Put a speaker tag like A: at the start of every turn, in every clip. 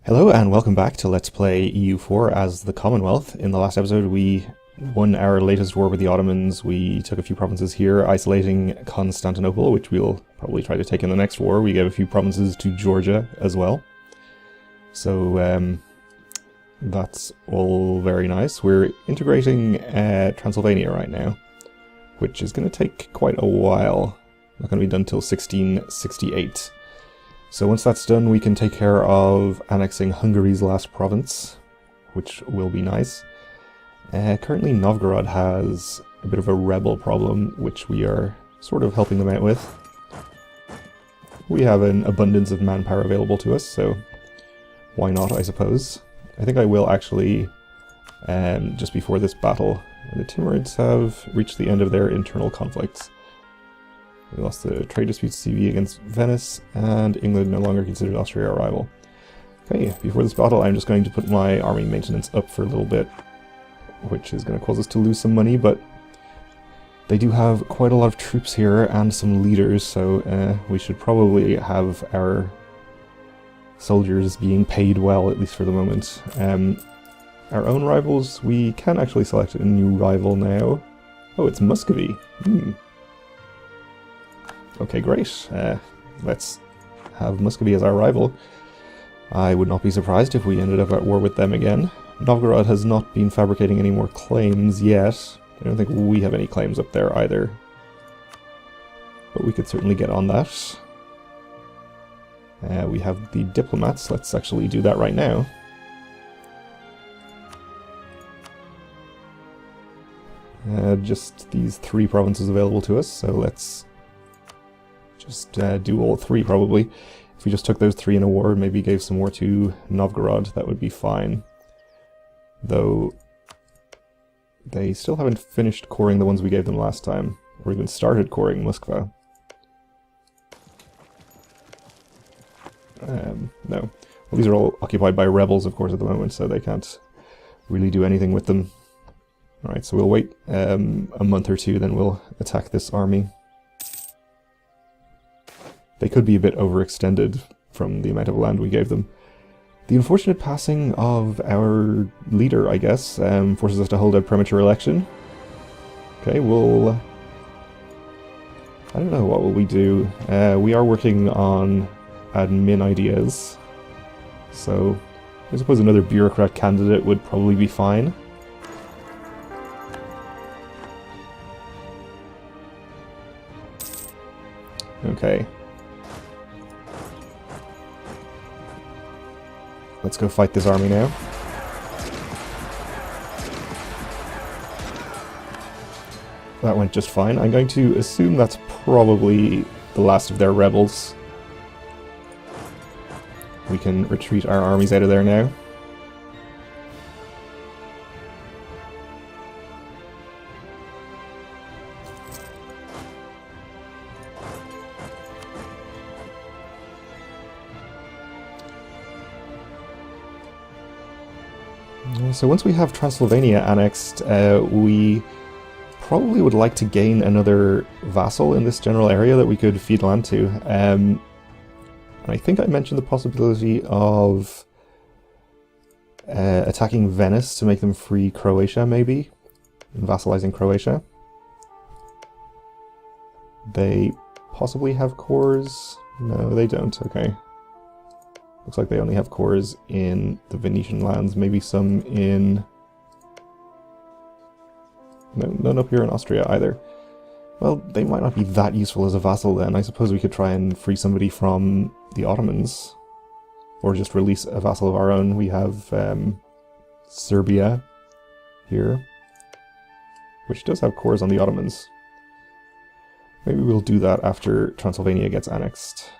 A: Hello and welcome back to Let's Play EU4 as the Commonwealth. In the last episode we won our latest war with the Ottomans. We took a few provinces here, isolating Constantinople, which we'll probably try to take in the next war. We gave a few provinces to Georgia as well. So that's all very nice. We're integrating Transylvania right now, which is going to take quite a while. Not going to be done till 1668. So once that's done, we can take care of annexing Hungary's last province, which will be nice. Currently Novgorod has a bit of a rebel problem, which we are sort of helping them out with. We have an abundance of manpower available to us, so why not, I suppose. I think I will actually, just before this battle, the Timurids have reached the end of their internal conflicts. We lost the trade dispute CV against Venice, and England no longer considered Austria a rival. Okay, before this battle I'm just going to put my army maintenance up for a little bit, which is going to cause us to lose some money, but they do have quite a lot of troops here and some leaders, so we should probably have our soldiers being paid well, at least for the moment. Our own rivals, we can actually select a new rival now. Oh, it's Muscovy. Okay, great. Let's have Muscovy as our rival. I would not be surprised if we ended up at war with them again. Novgorod has not been fabricating any more claims yet. I don't think we have any claims up there either. But we could certainly get on that. We have the diplomats. Let's actually do that right now. Just these 3 provinces available to us, so let's just do all 3 probably. If we just took those 3 in a war, maybe gave some more to Novgorod, that would be fine. Though they still haven't finished coring the ones we gave them last time, or even started coring Moskva. No. Well, these are all occupied by rebels, of course, at the moment, so they can't really do anything with them. Alright, so we'll wait a month or 2, then we'll attack this army. They could be a bit overextended from the amount of land we gave them. The unfortunate passing of our leader, I guess, forces us to hold a premature election. Okay, we'll... I don't know, what will we do? We are working on admin ideas, so I suppose another bureaucrat candidate would probably be fine. Okay. Let's go fight this army now. That went just fine. I'm going to assume that's probably the last of their rebels. We can retreat our armies out of there now. So once we have Transylvania annexed, we probably would like to gain another vassal in this general area that we could feed land to. And I think I mentioned the possibility of attacking Venice to make them free Croatia, maybe? And vassalizing Croatia. They possibly have cores? No, they don't. Okay. Looks like they only have cores in the Venetian lands, maybe some in... No, none up here in Austria either. Well, they might not be that useful as a vassal then. I suppose we could try and free somebody from the Ottomans. Or just release a vassal of our own. We have Serbia here, which does have cores on the Ottomans. Maybe we'll do that after Transylvania gets annexed.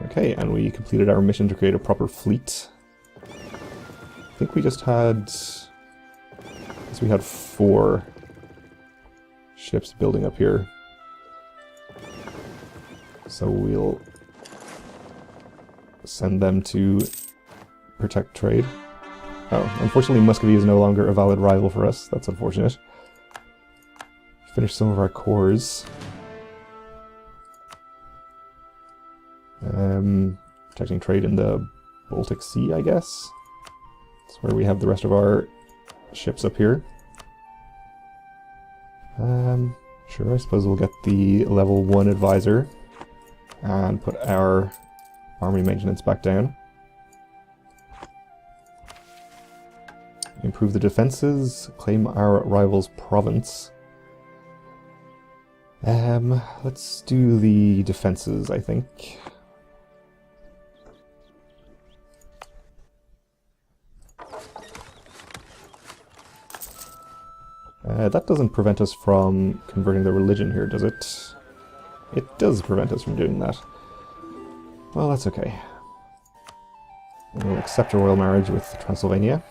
A: Okay, and we completed our mission to create a proper fleet. I think we just had... I guess we had 4 ships building up here. So we'll send them to protect trade. Oh, unfortunately Muscovy is no longer a valid rival for us. That's unfortunate. Finish some of our cores. protecting trade in the Baltic Sea, I guess. That's where we have the rest of our ships up here. Sure, I suppose we'll get the level 1 advisor and put our army maintenance back down. Improve the defenses, claim our rival's province. Let's do the defenses, I think. That doesn't prevent us from converting the religion here, does it? It does prevent us from doing that. Well, that's okay. We'll accept a royal marriage with Transylvania.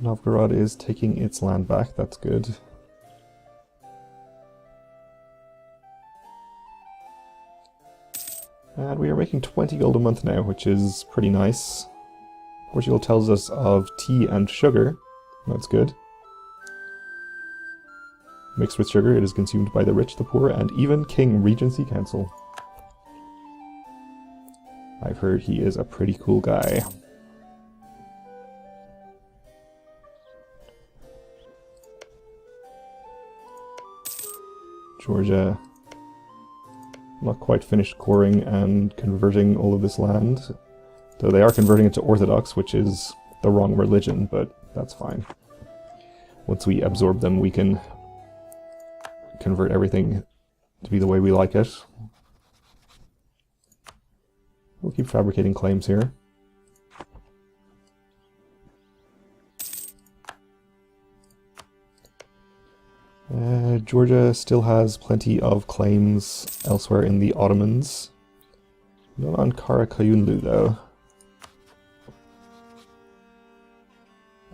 A: Novgorod is taking its land back, that's good. And we are making 20 gold a month now, which is pretty nice. Portugal tells us of tea and sugar. That's good. Mixed with sugar, it is consumed by the rich, the poor, and even King Regency Council. I've heard he is a pretty cool guy. Georgia, not quite finished coring and converting all of this land. Though they are converting it to Orthodox, which is the wrong religion, but that's fine. Once we absorb them, we can convert everything to be the way we like it. We'll keep fabricating claims here. Georgia still has plenty of claims elsewhere in the Ottomans. Not on Karakayunlu, though.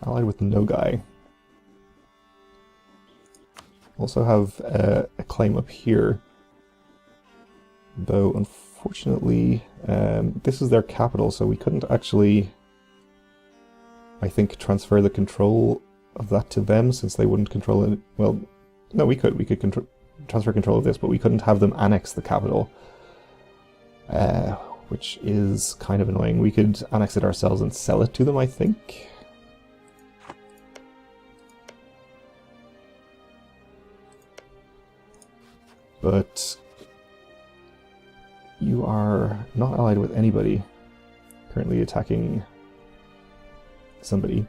A: Allied with Nogai. Also have a claim up here. Though, unfortunately, this is their capital, so we couldn't actually, I think, transfer the control of that to them, since they wouldn't control it. Well, no, we could. We could transfer control of this, but we couldn't have them annex the capital. Which is kind of annoying. We could annex it ourselves and sell it to them, I think. But you are not allied with anybody currently attacking somebody.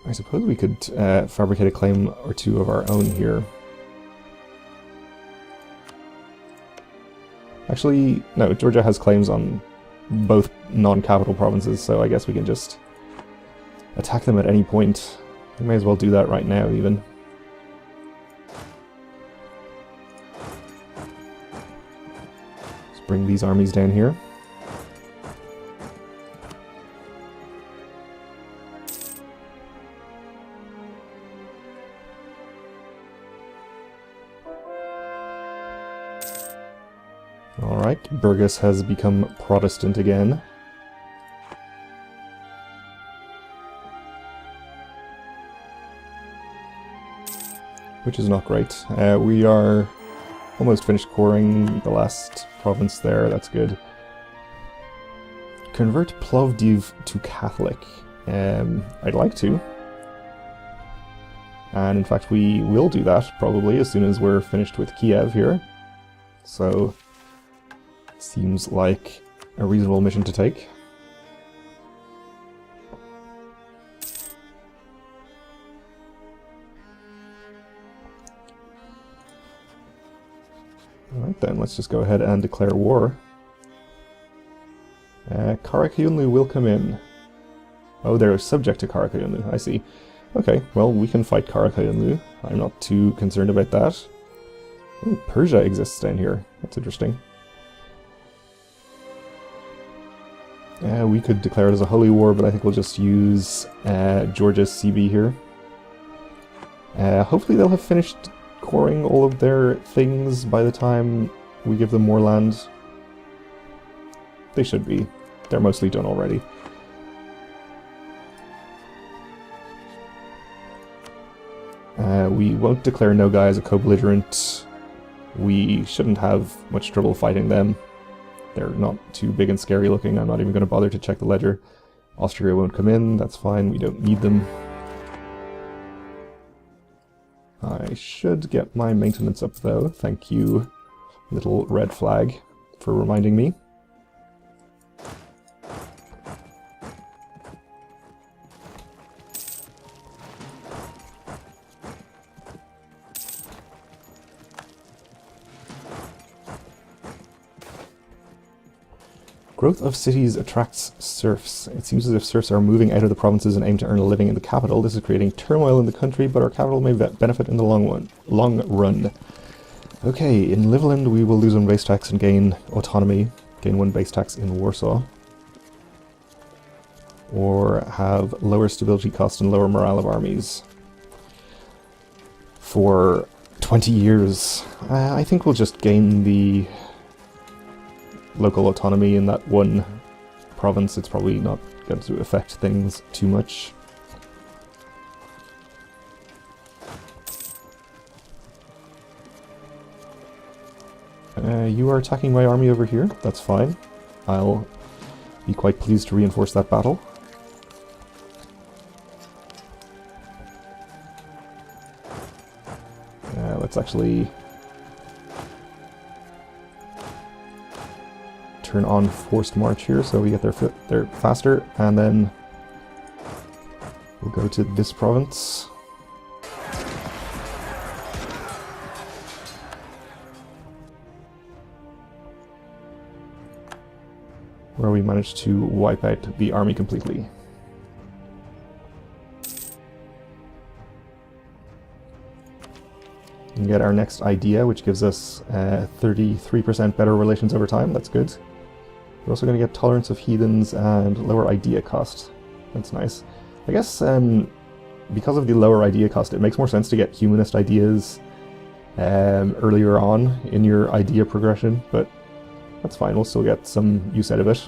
A: I suppose we could fabricate a claim or two of our own here. Actually, no, Georgia has claims on both non-capital provinces, so I guess we can just attack them at any point. We may as well do that right now, even. Let's bring these armies down here. Alright, Burgos has become Protestant again. Which is not great. We are almost finished coring the last province there, that's good. Convert Plovdiv to Catholic. I'd like to. And in fact we will do that, probably, as soon as we're finished with Kiev here. So, seems like a reasonable mission to take. Alright then, let's just go ahead and declare war. Karakayunlu will come in. Oh, they're subject to Karakayunlu, I see. Okay, well, we can fight Karakayunlu. I'm not too concerned about that. Ooh, Persia exists down here. That's interesting. We could declare it as a holy war, but I think we'll just use Georgia's CB here. Hopefully they'll have finished coring all of their things by the time we give them more land. They should be. They're mostly done already. We won't declare Nogai as a co-belligerent. We shouldn't have much trouble fighting them. They're not too big and scary looking. I'm not even going to bother to check the ledger. Austria won't come in. That's fine. We don't need them. I should get my maintenance up though. Thank you, little red flag, for reminding me. Growth of cities attracts serfs. It seems as if serfs are moving out of the provinces and aim to earn a living in the capital. This is creating turmoil in the country, but our capital may benefit in the long run. Okay, in Livland we will lose 1 base tax and gain autonomy. Gain 1 base tax in Warsaw. Or have lower stability cost and lower morale of armies. For 20 years. I think we'll just gain the local autonomy in that one province. It's probably not going to affect things too much. You are attacking my army over here. That's fine. I'll be quite pleased to reinforce that battle. Let's actually turn on forced march here so we get there faster, and then we'll go to this province. Where we managed to wipe out the army completely. And get our next idea, which gives us 33% better relations over time. That's good. We're also going to get tolerance of heathens and lower idea cost. That's nice. I guess because of the lower idea cost, it makes more sense to get humanist ideas earlier on in your idea progression, but that's fine. We'll still get some use out of it.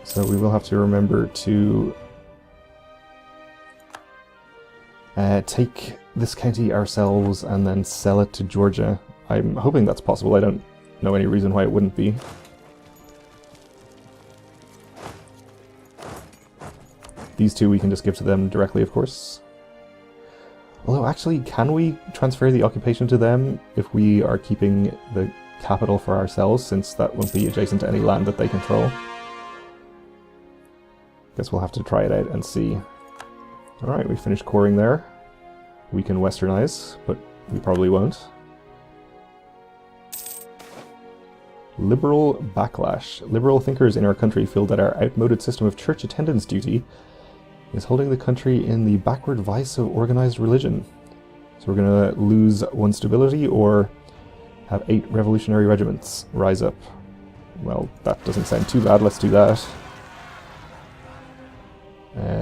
A: So we will have to remember to take this county ourselves and then sell it to Georgia. I'm hoping that's possible. I don't know any reason why it wouldn't be. These two we can just give to them directly, of course. Although, actually, can we transfer the occupation to them if we are keeping the capital for ourselves, since that won't be adjacent to any land that they control? Guess we'll have to try it out and see. Alright, we finished coring there. We can westernize, but we probably won't. Liberal backlash. Liberal thinkers in our country feel that our outmoded system of church attendance duty is holding the country in the backward vice of organized religion. So we're going to lose 1 stability or have 8 revolutionary regiments rise up. Well, that doesn't sound too bad. Let's do that.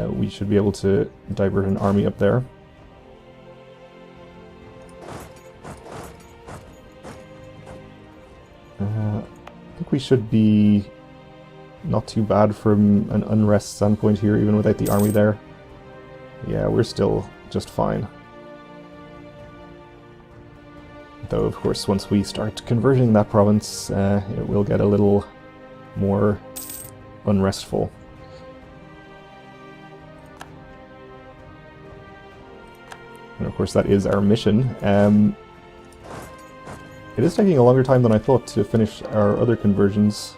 A: We should be able to divert an army up there. I think we should be not too bad from an unrest standpoint here, even without the army there. Yeah, we're still just fine. Though, of course, once we start converting that province, it will get a little more unrestful. And of course that is our mission. It is taking a longer time than I thought to finish our other conversions.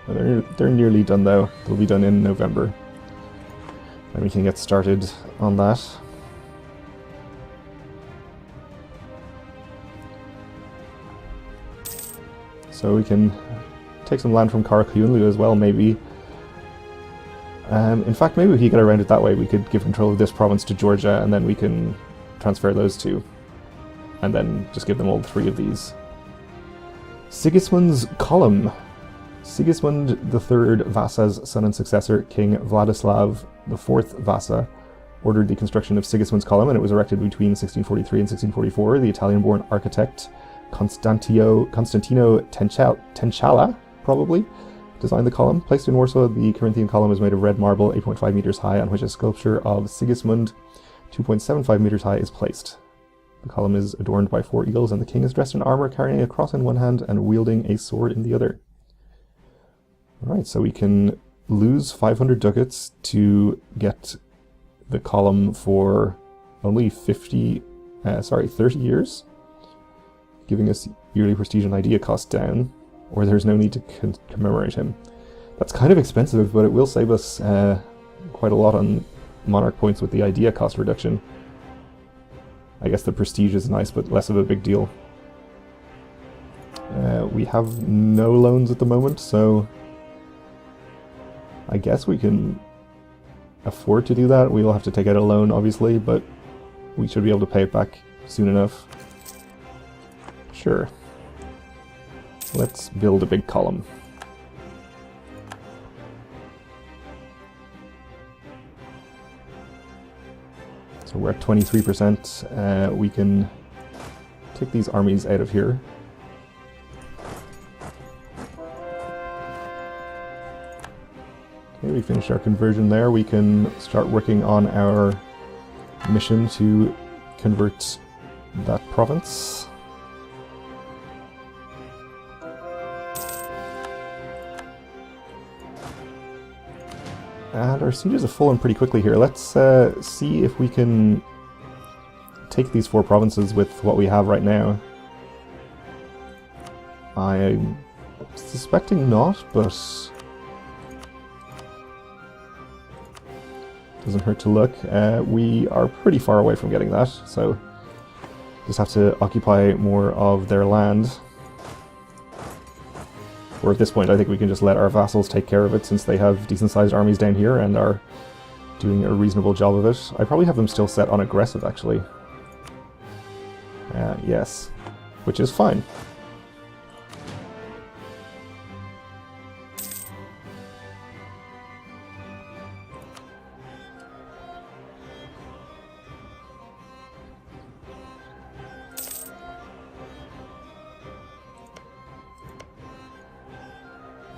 A: They're nearly done though. They'll be done in November. And we can get started on that. So we can take some land from Karakyunlu as well, maybe. In fact, maybe if we get around it that way, we could give control of this province to Georgia, and then we can transfer those two. And then just give them all 3 of these. Sigismund's column. Sigismund III Vasa's son and successor, King Vladislav IV Vasa, ordered the construction of Sigismund's column, and it was erected between 1643 and 1644. The Italian-born architect Constantino Tenchala, probably, designed the column. Placed in Warsaw, the Corinthian column is made of red marble, 8.5 meters high, on which a sculpture of Sigismund, 2.75 meters high, is placed. The column is adorned by 4 eagles, and the king is dressed in armor, carrying a cross in one hand and wielding a sword in the other. Alright, so we can lose 500 ducats to get the column for only 30 years, giving us yearly prestige and idea cost down, or there's no need to commemorate him. That's kind of expensive, but it will save us quite a lot on monarch points with the idea cost reduction. I guess the prestige is nice, but less of a big deal. We have no loans at the moment, so I guess we can afford to do that. We'll have to take out a loan, obviously, but we should be able to pay it back soon enough. Sure. Let's build a big column. So we're at 23%. We can take these armies out of here. Okay, we finished our conversion there. We can start working on our mission to convert that province. And our sieges have fallen pretty quickly here. Let's see if we can take these 4 provinces with what we have right now. I'm suspecting not, but doesn't hurt to look. We are pretty far away from getting that, so just have to occupy more of their land. Or at this point, I think we can just let our vassals take care of it, since they have decent-sized armies down here and are doing a reasonable job of it. I probably have them still set on aggressive, actually. Yes, which is fine.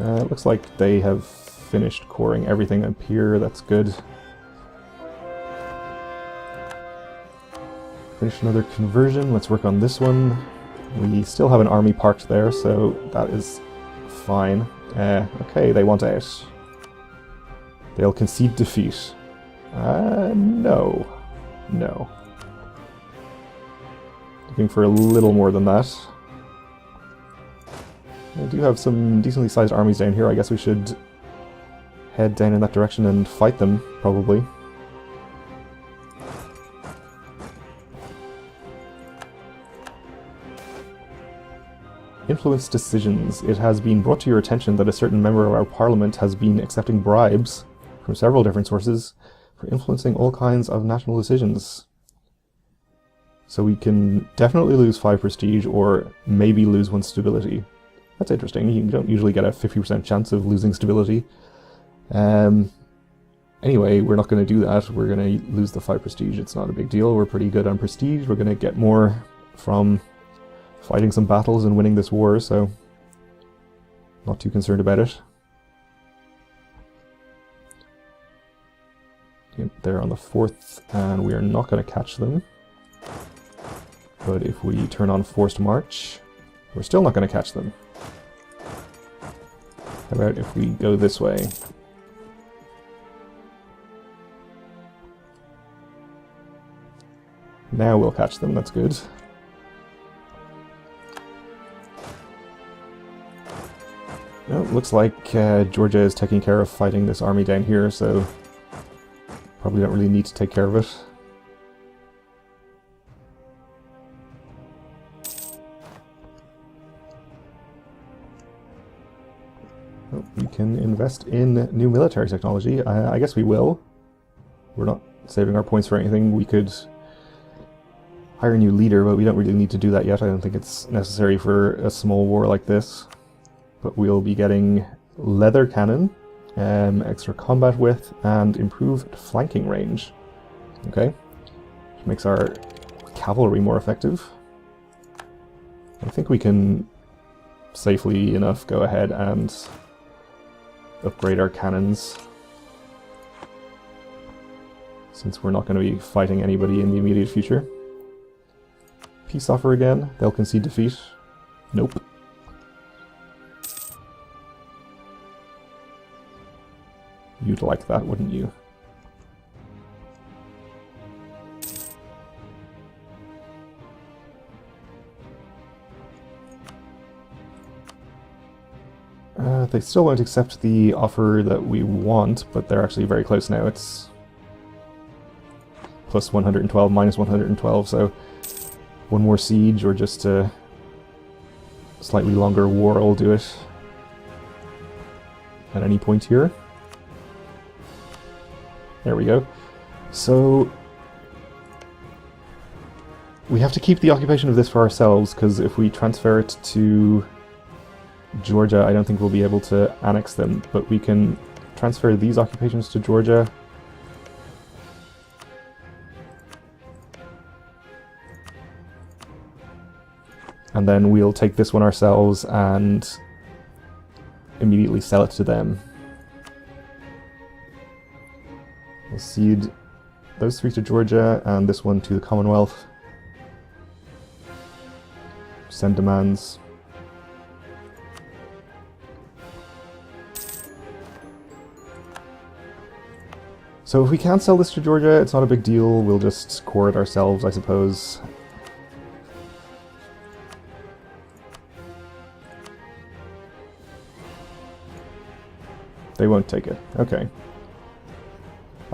A: It looks like they have finished coring everything up here. That's good. Finish another conversion. Let's work on this one. We still have an army parked there, so that is fine. Okay, they want out. They'll concede defeat. No. No. Looking for a little more than that. I do have some decently sized armies down here. I guess we should head down in that direction and fight them, probably. Influence decisions. It has been brought to your attention that a certain member of our parliament has been accepting bribes from several different sources for influencing all kinds of national decisions. So we can definitely lose 5 prestige, or maybe lose 1 stability. That's interesting. You don't usually get a 50% chance of losing stability. Anyway, we're not going to do that. We're going to lose the 5 prestige. It's not a big deal. We're pretty good on prestige. We're going to get more from fighting some battles and winning this war, so not too concerned about it. They're on the 4th, and we are not going to catch them. But if we turn on forced march, we're still not going to catch them. How about if we go this way? Now we'll catch them, that's good. Well, looks like Georgia is taking care of fighting this army down here, so probably don't really need to take care of it. We can invest in new military technology. I guess we will. We're not saving our points for anything. We could hire a new leader, but we don't really need to do that yet. I don't think it's necessary for a small war like this. but we'll be getting leather cannon, extra combat width, and improved flanking range. Okay, which makes our cavalry more effective. I think we can safely enough go ahead and upgrade our cannons, since we're not going to be fighting anybody in the immediate future. Peace offer again. They'll concede defeat. Nope. You'd like that, wouldn't you? They still won't accept the offer that we want, but they're actually very close now. It's plus 112, minus 112, so one more siege or just a slightly longer war will do it at any point here. There we go. So we have to keep the occupation of this for ourselves, because if we transfer it to Georgia, I don't think we'll be able to annex them, but we can transfer these occupations to Georgia. And then we'll take this one ourselves and immediately sell it to them. We'll cede those 3 to Georgia and this one to the Commonwealth. Send demands. So if we can't sell this to Georgia, it's not a big deal. We'll just core it ourselves, I suppose. They won't take it. Okay.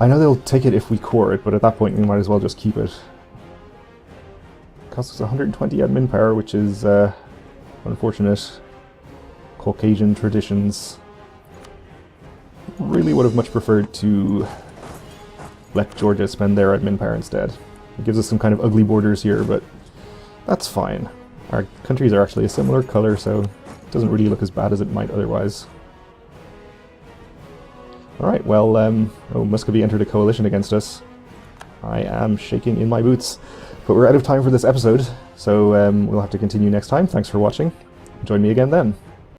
A: I know they'll take it if we core it, but at that point we might as well just keep it. Costs us 120 admin power, which is unfortunate. Caucasian traditions. Really would have much preferred to let Georgia spend their admin power instead. It gives us some kind of ugly borders here, but that's fine. Our countries are actually a similar color, so it doesn't really look as bad as it might otherwise. Alright, well, oh, Muscovy entered a coalition against us. I am shaking in my boots. But we're out of time for this episode, so we'll have to continue next time. Thanks for watching. Join me again then.